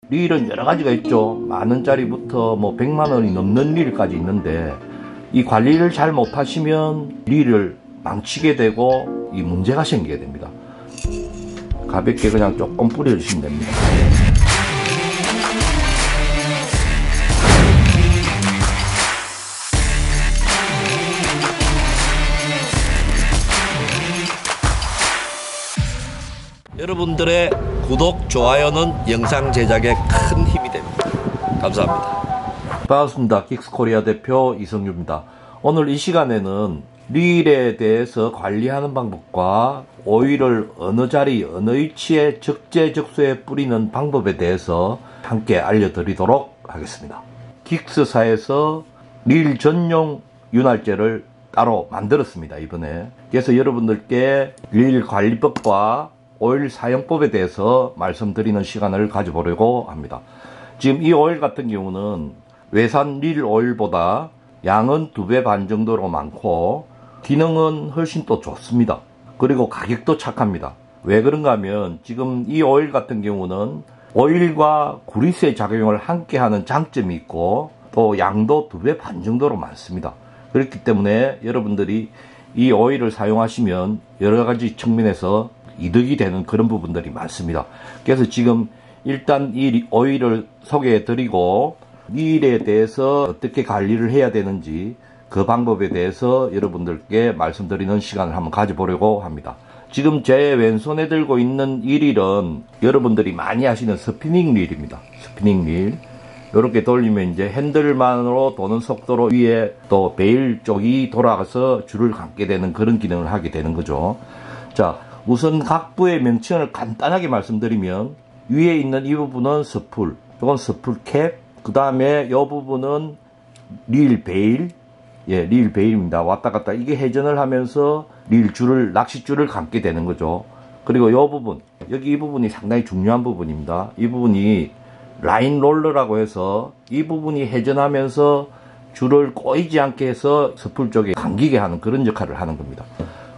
릴은 여러 가지가 있죠. 만원짜리부터 뭐 100만원이 넘는 릴까지 있는데, 이 관리를 잘 못하시면 릴을 망치게 되고 이 문제가 생기게 됩니다. 가볍게 그냥 조금 뿌려주시면 됩니다. 여러분들의 구독, 좋아요는 영상 제작에 큰 힘이 됩니다. 감사합니다. 반갑습니다. 긱스코리아 대표 이성규입니다. 오늘 이 시간에는 릴에 대해서 관리하는 방법과 오일을 어느 자리, 어느 위치에 적재적소에 뿌리는 방법에 대해서 함께 알려드리도록 하겠습니다. 긱스사에서 릴 전용 윤활제를 따로 만들었습니다, 이번에. 그래서 여러분들께 릴 관리법과 오일 사용법에 대해서 말씀드리는 시간을 가져보려고 합니다. 지금 이 오일 같은 경우는 외산 릴 오일보다 양은 2배 반 정도로 많고 기능은 훨씬 또 좋습니다. 그리고 가격도 착합니다. 왜 그런가 하면 지금 이 오일 같은 경우는 오일과 구리스의 작용을 함께 하는 장점이 있고 또 양도 2배 반 정도로 많습니다. 그렇기 때문에 여러분들이 이 오일을 사용하시면 여러 가지 측면에서 이득이 되는 그런 부분들이 많습니다. 그래서 지금 일단 이 오일을 소개해 드리고 릴에 대해서 어떻게 관리를 해야 되는지 그 방법에 대해서 여러분들께 말씀드리는 시간을 한번 가져보려고 합니다. 지금 제 왼손에 들고 있는 이 릴은 여러분들이 많이 하시는 스피닝 릴입니다. 스피닝 릴. 이렇게 돌리면 이제 핸들만으로 도는 속도로 위에 또 베일 쪽이 돌아가서 줄을 감게 되는 그런 기능을 하게 되는 거죠. 자, 우선 각 부의 명칭을 간단하게 말씀드리면 위에 있는 이 부분은 스풀, 이건 스풀 캡, 그 다음에 이 부분은 릴 베일, 릴 베일입니다. 왔다 갔다 이게 회전을 하면서 릴 줄을, 낚싯줄을 감게 되는 거죠. 그리고 이 부분, 여기 이 부분이 상당히 중요한 부분입니다. 이 부분이 라인 롤러라고 해서 이 부분이 회전하면서 줄을 꼬이지 않게 해서 스풀 쪽에 감기게 하는 그런 역할을 하는 겁니다.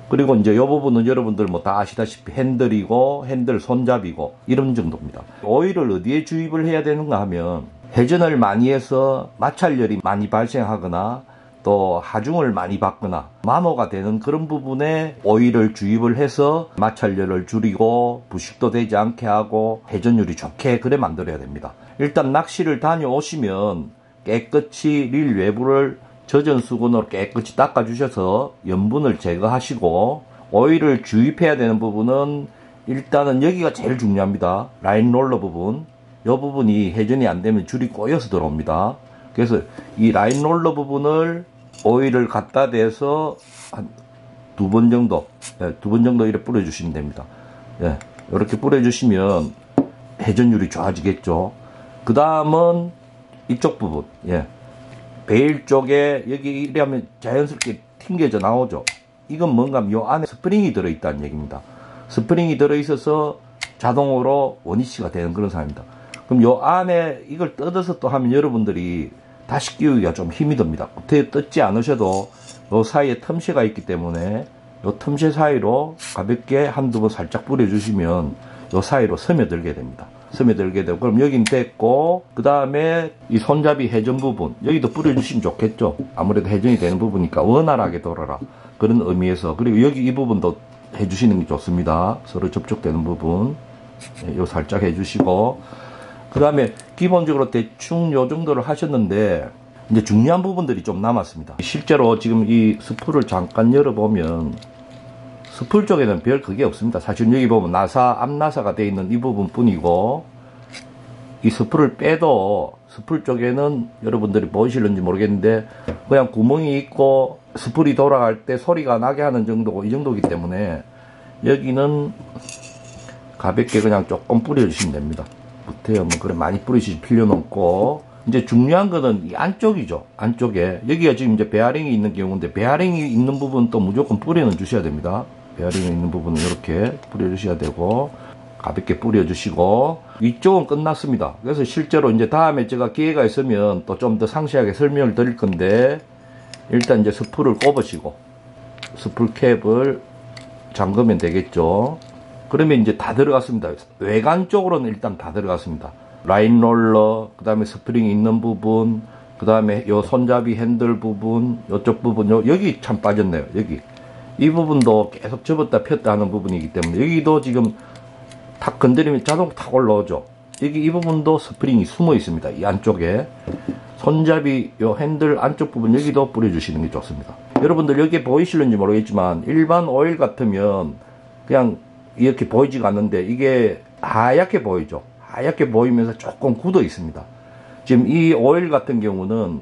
그리고 이제 이 부분은 여러분들 뭐 다 아시다시피 핸들이고 핸들 손잡이고 이런 정도입니다. 오일을 어디에 주입을 해야 되는가 하면 회전을 많이 해서 마찰열이 많이 발생하거나 또 하중을 많이 받거나 마모가 되는 그런 부분에 오일을 주입을 해서 마찰열을 줄이고 부식도 되지 않게 하고 회전율이 좋게 그래 만들어야 됩니다. 일단 낚시를 다녀오시면 깨끗이 릴 외부를 젖은 수건으로 깨끗이 닦아주셔서 염분을 제거하시고 오일을 주입해야 되는 부분은 일단은 여기가 제일 중요합니다. 라인 롤러 부분. 이 부분이 회전이 안 되면 줄이 꼬여서 들어옵니다. 그래서 이 라인 롤러 부분을 오일을 갖다 대서 한 2번 정도, 2번 정도 이렇게 뿌려주시면 됩니다. 이렇게 뿌려주시면 회전율이 좋아지겠죠. 그 다음은 이쪽 부분, 베일 쪽에 여기 이러면 자연스럽게 튕겨져 나오죠. 이건 뭔가 하면 요 안에 스프링이 들어있다는 얘기입니다. 스프링이 들어있어서 자동으로 원위치가 되는 그런 상황입니다. 그럼 요 안에 이걸 뜯어서 또 하면 여러분들이 다시 끼우기가 좀 힘이 듭니다. 겉에 뜯지 않으셔도 요 사이에 틈새가 있기 때문에 요 틈새 사이로 가볍게 한두 번 살짝 뿌려주시면 요 사이로 스며들게 됩니다. 스며들게 되고, 그럼 여긴 됐고, 그 다음에 이 손잡이 회전 부분, 여기도 뿌려주시면 좋겠죠. 아무래도 회전이 되는 부분이니까 원활하게 돌아라. 그런 의미에서. 그리고 여기 이 부분도 해주시는 게 좋습니다. 서로 접촉되는 부분. 요 살짝 해주시고, 그 다음에 기본적으로 대충 요 정도를 하셨는데, 이제 중요한 부분들이 좀 남았습니다. 실제로 지금 이 스풀을 잠깐 열어보면, 스풀 쪽에는 별 그게 없습니다. 사실 여기 보면 앞나사가 되어 있는 이 부분 뿐이고, 이 스풀을 빼도 스풀 쪽에는 여러분들이 보이실는지 모르겠는데 그냥 구멍이 있고 스풀이 돌아갈 때 소리가 나게 하는 정도고 이 정도이기 때문에 여기는 가볍게 그냥 조금 뿌려주시면 됩니다. 못해요. 뭐 그래 많이 뿌리실 필요는 없고, 이제 중요한 거는 이 안쪽이죠. 안쪽에 여기가 지금 이제 베어링이 있는 경우인데 베어링이 있는 부분 또 무조건 뿌려는 주셔야 됩니다. 베어링이 있는 부분은 이렇게 뿌려주셔야 되고, 가볍게 뿌려주시고, 이쪽은 끝났습니다. 그래서 실제로 이제 다음에 제가 기회가 있으면 또 좀 더 상세하게 설명을 드릴 건데, 일단 이제 스풀을 꼽으시고, 스풀 캡을 잠그면 되겠죠. 그러면 이제 다 들어갔습니다. 외관 쪽으로는 일단 다 들어갔습니다. 라인 롤러, 그 다음에 스프링 있는 부분, 그 다음에 요 손잡이 핸들 부분, 요쪽 부분, 여기 참 빠졌네요. 여기. 이 부분도 계속 접었다 폈다 하는 부분이기 때문에 여기도 지금 탁 건드리면 자동 탁 올라오죠. 여기 이 부분도 스프링이 숨어 있습니다. 이 안쪽에. 손잡이 요 핸들 안쪽 부분 여기도 뿌려주시는 게 좋습니다. 여러분들 여기 보이실는지 모르겠지만 일반 오일 같으면 그냥 이렇게 보이지가 않는데 이게 하얗게 보이죠. 하얗게 보이면서 조금 굳어 있습니다. 지금 이 오일 같은 경우는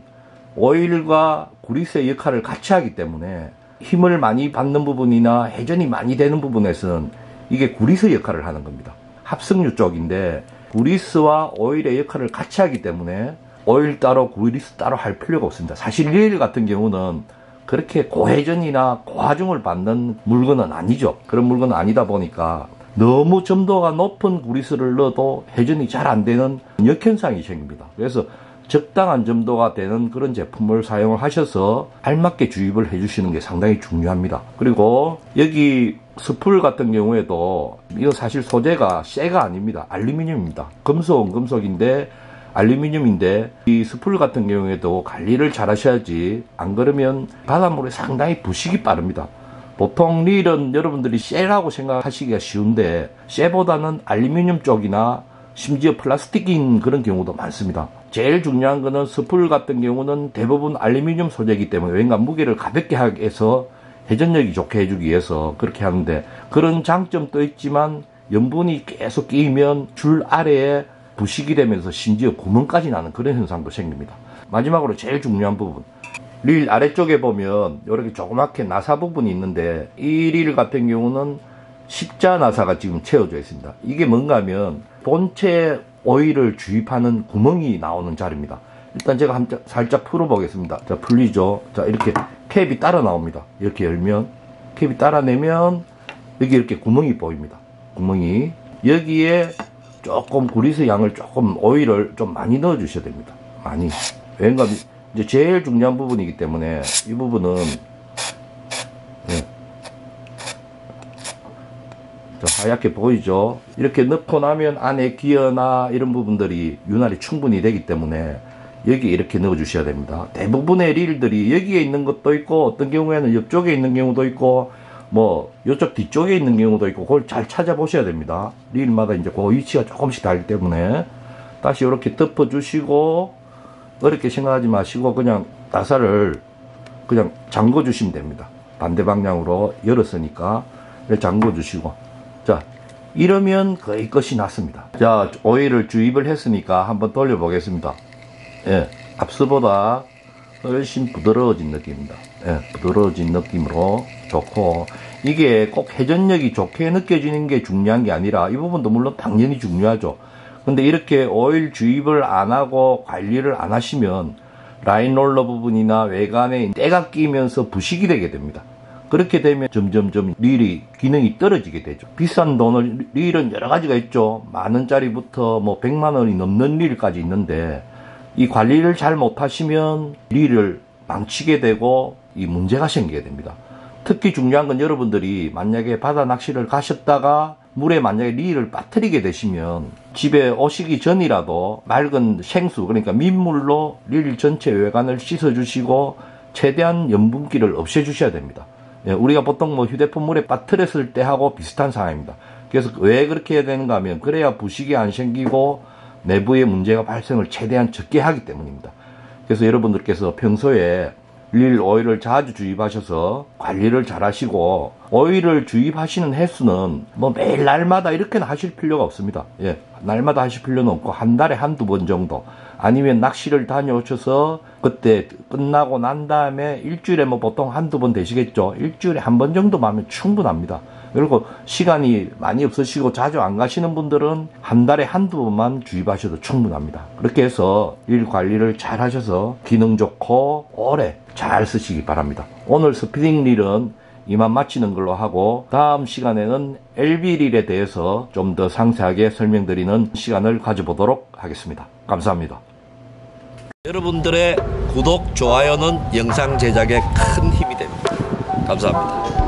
오일과 그리스의 역할을 같이 하기 때문에 힘을 많이 받는 부분이나 회전이 많이 되는 부분에서는 이게 그리스 역할을 하는 겁니다. 합성유 쪽인데 그리스와 오일의 역할을 같이 하기 때문에 오일 따로 그리스 따로 할 필요가 없습니다. 사실 리일 같은 경우는 그렇게 고회전이나 고하중을 받는 물건은 아니죠. 그런 물건은 아니다 보니까 너무 점도가 높은 그리스를 넣어도 회전이 잘 안 되는 역현상이 생깁니다. 그래서 적당한 점도가 되는 그런 제품을 사용을 하셔서 알맞게 주입을 해주시는 게 상당히 중요합니다. 그리고 여기 스풀 같은 경우에도 이거 사실 소재가 쇠가 아닙니다. 알루미늄입니다. 금속은 금속인데 알루미늄인데 이 스풀 같은 경우에도 관리를 잘 하셔야지 안 그러면 바닷물에 상당히 부식이 빠릅니다. 보통 릴은 여러분들이 쇠라고 생각하시기가 쉬운데 쇠보다는 알루미늄 쪽이나 심지어 플라스틱인 그런 경우도 많습니다. 제일 중요한 거는 스풀 같은 경우는 대부분 알루미늄 소재이기 때문에 왠가 무게를 가볍게 하기 위해서 회전력이 좋게 해주기 위해서 그렇게 하는데 그런 장점도 있지만 염분이 계속 끼면 줄 아래에 부식이 되면서 심지어 구멍까지 나는 그런 현상도 생깁니다. 마지막으로 제일 중요한 부분, 릴 아래쪽에 보면 이렇게 조그맣게 나사 부분이 있는데 이 릴 같은 경우는 십자 나사가 지금 채워져 있습니다. 이게 뭔가 하면 본체 오일을 주입하는 구멍이 나오는 자리입니다. 일단 제가 살짝 풀어보겠습니다. 자, 풀리죠. 자, 이렇게 캡이 따라 나옵니다. 이렇게 열면 캡이 따라내면 여기 이렇게 구멍이 보입니다. 구멍이 여기에 조금 그리스 양을 조금 오일을 좀 많이 넣어 주셔야 됩니다. 많이. 왜냐면 이제 제일 중요한 부분이기 때문에 이 부분은 하얗게 보이죠. 이렇게 넣고 나면 안에 기어나 이런 부분들이 윤활이 충분히 되기 때문에 여기 이렇게 넣어 주셔야 됩니다. 대부분의 릴들이 여기에 있는 것도 있고 어떤 경우에는 옆쪽에 있는 경우도 있고 뭐 이쪽 뒤쪽에 있는 경우도 있고 그걸 잘 찾아보셔야 됩니다. 릴마다 이제 그 위치가 조금씩 다르기 때문에 다시 이렇게 덮어 주시고 어렵게 생각하지 마시고 그냥 나사를 그냥 잠궈 주시면 됩니다. 반대 방향으로 열었으니까 잠궈 주시고, 자, 이러면 거의 끝이 났습니다. 자, 오일을 주입을 했으니까 한번 돌려 보겠습니다. 예, 앞서보다 훨씬 부드러워진 느낌입니다. 예, 부드러워진 느낌으로 좋고, 이게 꼭 회전력이 좋게 느껴지는 게 중요한 게 아니라 이 부분도 물론 당연히 중요하죠. 근데 이렇게 오일 주입을 안 하고 관리를 안 하시면 라인 롤러 부분이나 외관에 때가 끼면서 부식이 되게 됩니다. 그렇게 되면 점점점 릴이 기능이 떨어지게 되죠. 비싼 돈을, 릴은 여러 가지가 있죠. 만원짜리부터 뭐 100만원이 넘는 릴까지 있는데 이 관리를 잘 못하시면 릴을 망치게 되고 이 문제가 생기게 됩니다. 특히 중요한 건 여러분들이 만약에 바다 낚시를 가셨다가 물에 만약에 릴을 빠뜨리게 되시면 집에 오시기 전이라도 맑은 생수, 그러니까 민물로 릴 전체 외관을 씻어주시고 최대한 염분기를 없애주셔야 됩니다. 예, 우리가 보통 뭐 휴대폰 물에 빠뜨렸을 때 하고 비슷한 상황입니다. 그래서 왜 그렇게 해야 되는가 하면 그래야 부식이 안 생기고 내부에 문제가 발생을 최대한 적게 하기 때문입니다. 그래서 여러분들께서 평소에 릴 오일을 자주 주입하셔서 관리를 잘 하시고, 오일을 주입하시는 횟수는 뭐 매일 날마다 이렇게는 하실 필요가 없습니다. 예, 날마다 하실 필요는 없고 한 달에 한두 번 정도, 아니면 낚시를 다녀오셔서 그때 끝나고 난 다음에 일주일에 뭐 보통 한두 번 되시겠죠. 일주일에 한 번 정도만 하면 충분합니다. 그리고 시간이 많이 없으시고 자주 안 가시는 분들은 한 달에 한두 번만 주입하셔도 충분합니다. 그렇게 해서 릴 관리를 잘 하셔서 기능 좋고 오래 잘 쓰시기 바랍니다. 오늘 스피닝 릴은 이만 마치는 걸로 하고 다음 시간에는 LB 릴에 대해서 좀 더 상세하게 설명드리는 시간을 가져보도록 하겠습니다. 감사합니다. 여러분들의 구독, 좋아요는 영상 제작에 큰 힘이 됩니다. 감사합니다.